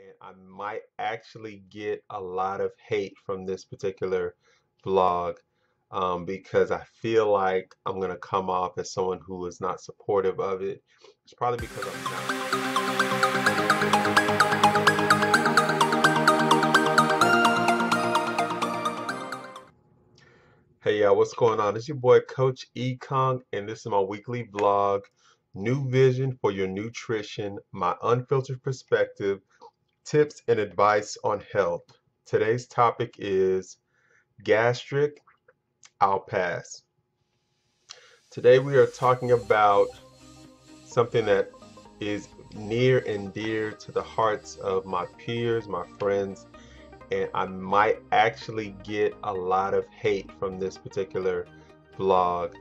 and I might actually get a lot of hate from this particular vlog because I feel like I'm gonna come off as someone who is not supportive of it. It's probably because I'm not. Hey y'all, what's going on? It's your boy Coach E Kong, and this is my weekly vlog. New vision for your nutrition, my unfiltered perspective, tips and advice on health. Today's topic is gastric. I'll pass. Today we are talking about something that is near and dear to the hearts of my peers, my friends, and I might actually get a lot of hate from this particular vlog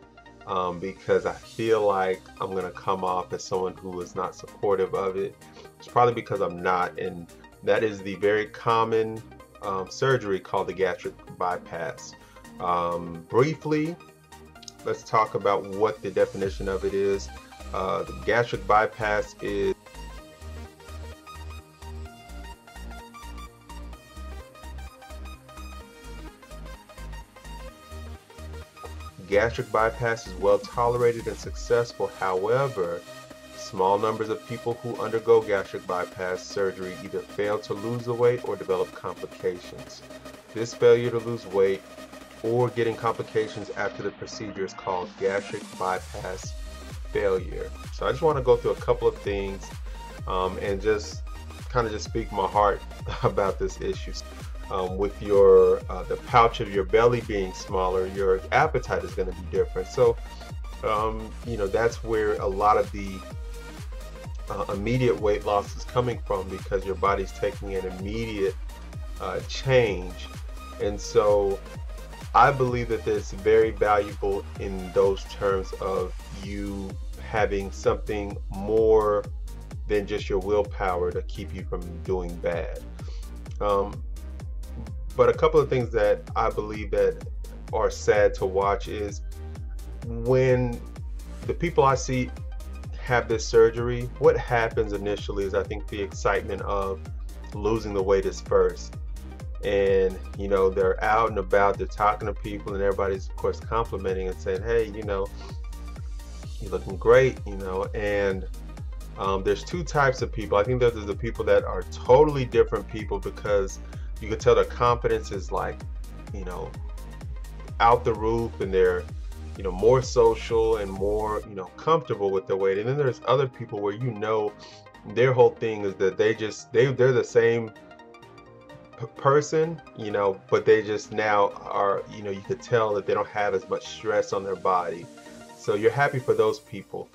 because I feel like I'm gonna come off as someone who is not supportive of it. It's probably because I'm not, and that is the very common surgery called the gastric bypass. Briefly, let's talk about what the definition of it is. The gastric bypass is well tolerated and successful. However, small numbers of people who undergo gastric bypass surgery either fail to lose the weight or develop complications. This failure to lose weight or getting complications after the procedure is called gastric bypass failure. So I just want to go through a couple of things and just kind of just speak my heart about this issue. With your the pouch of your belly being smaller, your appetite is going to be different. So that's where a lot of the immediate weight loss is coming from, because your body's taking an immediate change. And so I believe that it's very valuable in those terms of you having something more than just your willpower to keep you from doing bad. But a couple of things that I believe that are sad to watch is when the people I see have this surgery, what happens initially is I think the excitement of losing the weight is first. And they're out and about, they're talking to people, and everybody's of course complimenting and saying, hey, you're looking great, and there's two types of people. I think that there's the people that are totally different people, because you can tell their confidence is like, out the roof, and they're, more social and more, comfortable with their weight. And then there's other people where their whole thing is that they're the same person, but they just now are, you could tell that they don't have as much stress on their body. So you're happy for those people.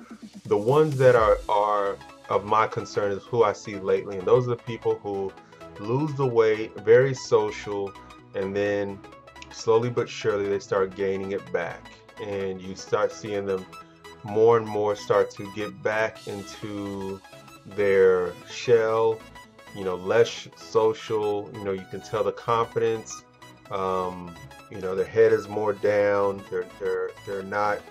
The ones that are of my concern is who I see lately, and those are the people who lose the weight, very social, and then slowly but surely they start gaining it back, and you start seeing them more and more start to get back into their shell, less social. You can tell the confidence, their head is more down, they're not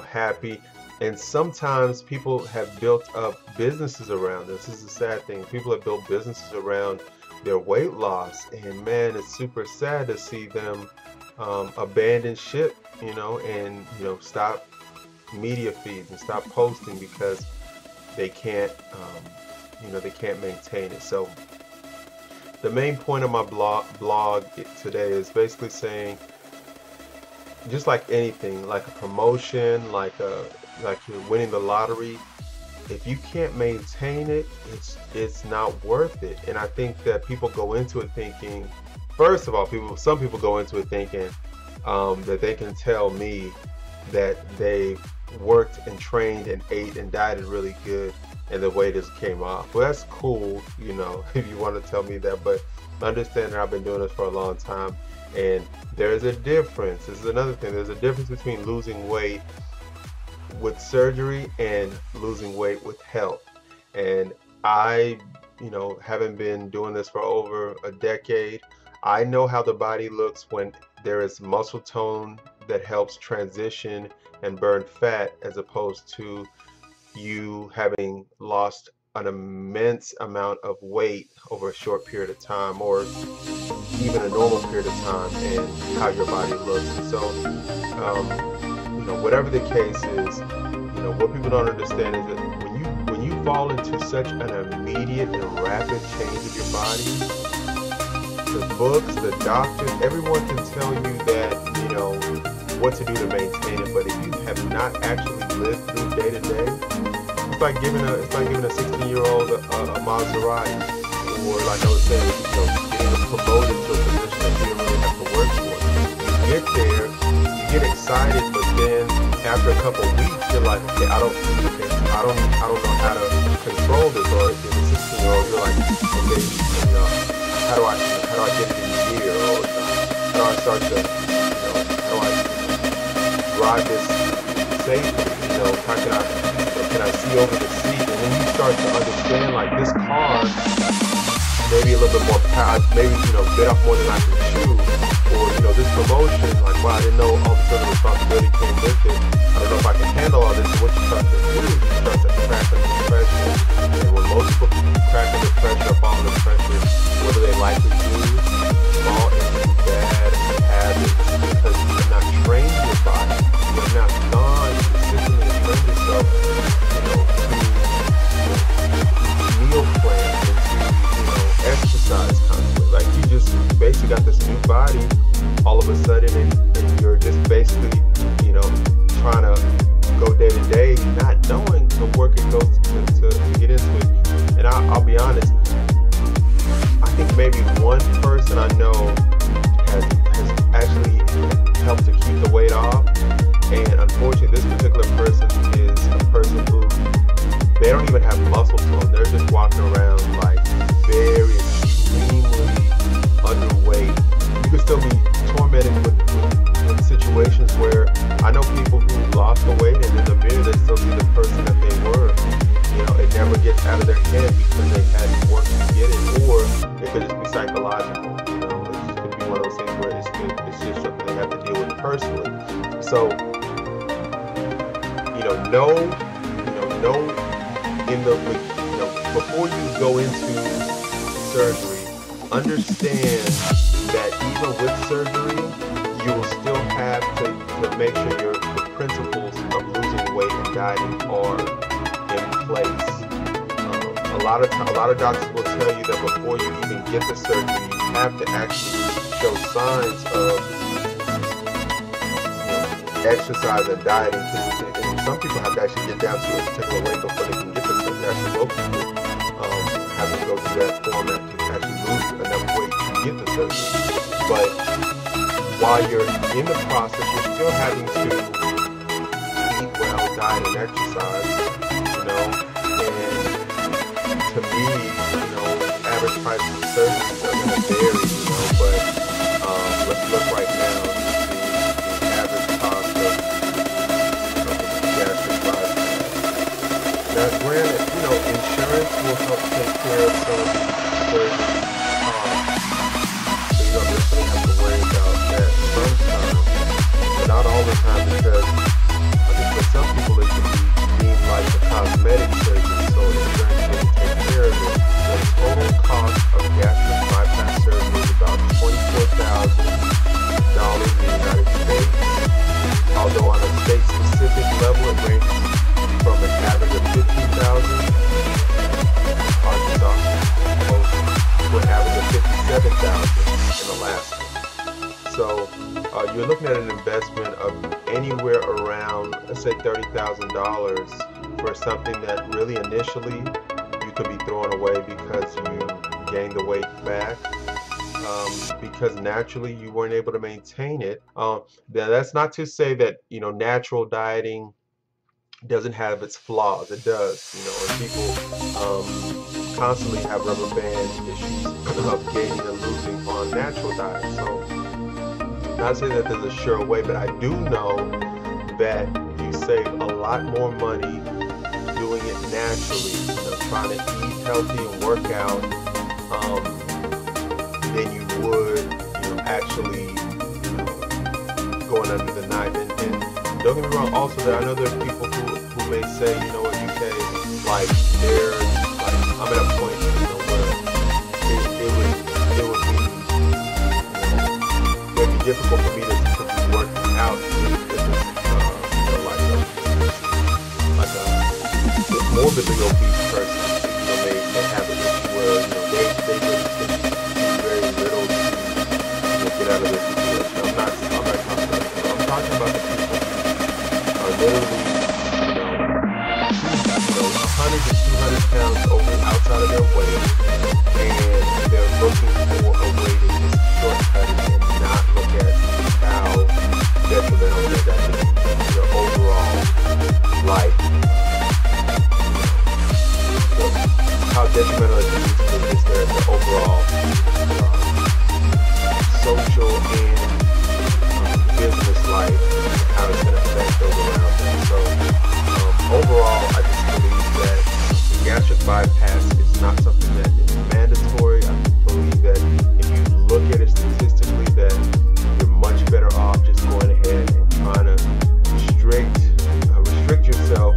happy. And sometimes people have built up businesses around this. This is a sad thing. People have built businesses around their weight loss, and man, it's super sad to see them abandon ship, and stop media feeds and stop posting because they can't they can't maintain it. So the main point of my blog today is basically saying, just like anything, like a promotion, like you're winning the lottery, if you can't maintain it, it's not worth it. And I think that people go into it thinking, first of all, some people go into it thinking that they can tell me that they worked and trained and ate and dieted really good and the weight just came off. Well, that's cool, if you want to tell me that, but understand that I've been doing this for a long time, and there's a difference. This is another thing. There's a difference between losing weight with surgery and losing weight with health. And I, haven't been doing this for over a decade. I know how the body looks when there is muscle tone that helps transition and burn fat, as opposed to you having lost an immense amount of weight over a short period of time, or even a normal period of time, and how your body looks. And so, whatever the case is, what people don't understand is that when you fall into such an immediate and rapid change of your body, the books, the doctors, everyone can tell you that, what to do to maintain it. But if you have not actually lived through day to day, it's like giving a 16-year-old a Maserati, or like I was saying, getting promoted to a position that you didn't really have to work for. You get there, you get excited, but then after a couple of weeks, you're like, okay, I don't know how to control this. Or if you're a 16-year-old, you're like, okay, how do I get it in gear? Or how do I start to, how do I drive this safely? How can I see over the seat? And then you start to understand, like, this car, maybe a little bit more power, maybe, bit off more than I can chew. Or, this promotion, like, wow, I didn't know all the sudden responsibility came with it. I don't know if I can handle all this. And what you start to do is you start to crack under pressure. And when most people crack under pressure, fall under pressure, what do they likely do? Fall into bad habits, because you have not trained your body. You have not gone consistently and trained yourself, to meal plans and to, exercise constantly. Like, you just basically got this new body all of a sudden, and you're just basically, trying to go day to day, not knowing the work it goes to get into it. And I'll be honest, I think maybe one person I know has actually helped to keep the weight off. And unfortunately, this particular person is a person who, they don't even have muscle tone. They're just walking around like very extremely underweight. You could still be tormented with situations where I know people who lost the weight, and in the mirror they still see the person that they were. It never gets out of their head because they had work to get it, or it could just be psychological. It just could be one of those things where it's just something they have to deal with personally. So, before you go into surgery, understand that even with surgery, you will still have to make sure the principles of losing weight and dieting are in place. A lot of doctors will tell you that before you even get the surgery, you have to actually show signs of exercise and dieting, and some people have to actually get down to a particular weight before they can get the surgery. Actually, most people have to go through that format to actually lose enough weight to get the surgery. But while you're in the process, you're still having to eat well, diet, and exercise. And to me, average price of surgeries are going to vary. But let's look right now. The average cost of gastric bypass. Now, granted, insurance will help take care of some of the surgery costs, so you don't necessarily have to worry about that sometimes, but not all the time, because I think for some people it can be deemed like a cosmetic surgery, so insurance will take care of it. The total cost of gastric bypass surgery is about $24,000 in the United States, although on a state-specific level it ranges from an average of $15,000 Arkansas to an average of $57,000 in Alaska. So you're looking at an investment of anywhere around, let's say, $30,000 for something that really initially you could be throwing away because you gained the weight back. Because naturally you weren't able to maintain it. Now that's not to say that natural dieting doesn't have its flaws. It does, and people constantly have rubber band issues of gaining and losing on natural diet. So, not saying that there's a sure way, but I do know that you save a lot more money doing it naturally, trying to eat healthy and work out, than you would, actually going under the knife. And don't get me wrong, also I know there's people who may say, UK, like, there's like I'm at a point, where it would be, it'd be difficult for me to be working out with like a morbidly obese person. They have an issue where they really can do very little to get out of their situation. I'm not talking about that. I'm talking about the people who are literally 100 to 200 pounds outside of their weight, and they're looking for a way to just shortcut it and not look at how detrimental that can be to their overall life. How detrimental it is to just their overall social and business life, and how it's going to affect those around them. So overall, I just believe that the gastric bypass is not something that is mandatory. I believe that if you look at it statistically, that you're much better off just going ahead and trying to restrict yourself.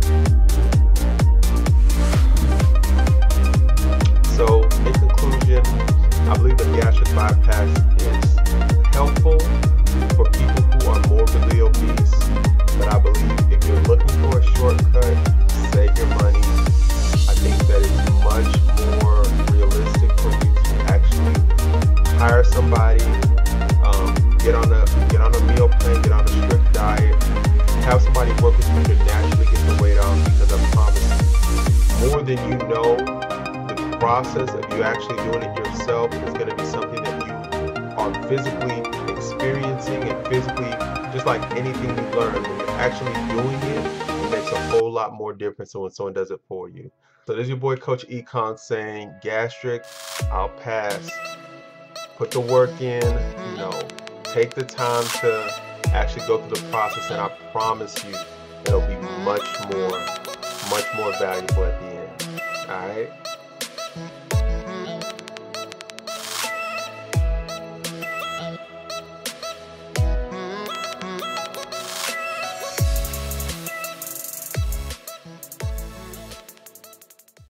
So in conclusion, I believe the gastric bypass is helpful for people who are morbidly obese, but I believe if you're looking for a shortcut, save your money, I think that it's much more realistic for you to actually hire somebody, get on a meal plan, get on a strict diet, have somebody work with you to naturally get the weight off, because I promise you, more than you know, the process of you actually doing it yourself is going to be something that you are physically experiencing, and physically, just like anything you learn, when you're actually doing it, it makes a whole lot more difference than when someone does it for you. So this is your boy Coach Econ saying, gastric, I'll pass. Put the work in, take the time to actually go through the process, and I promise you it'll be much more valuable at the end. All right.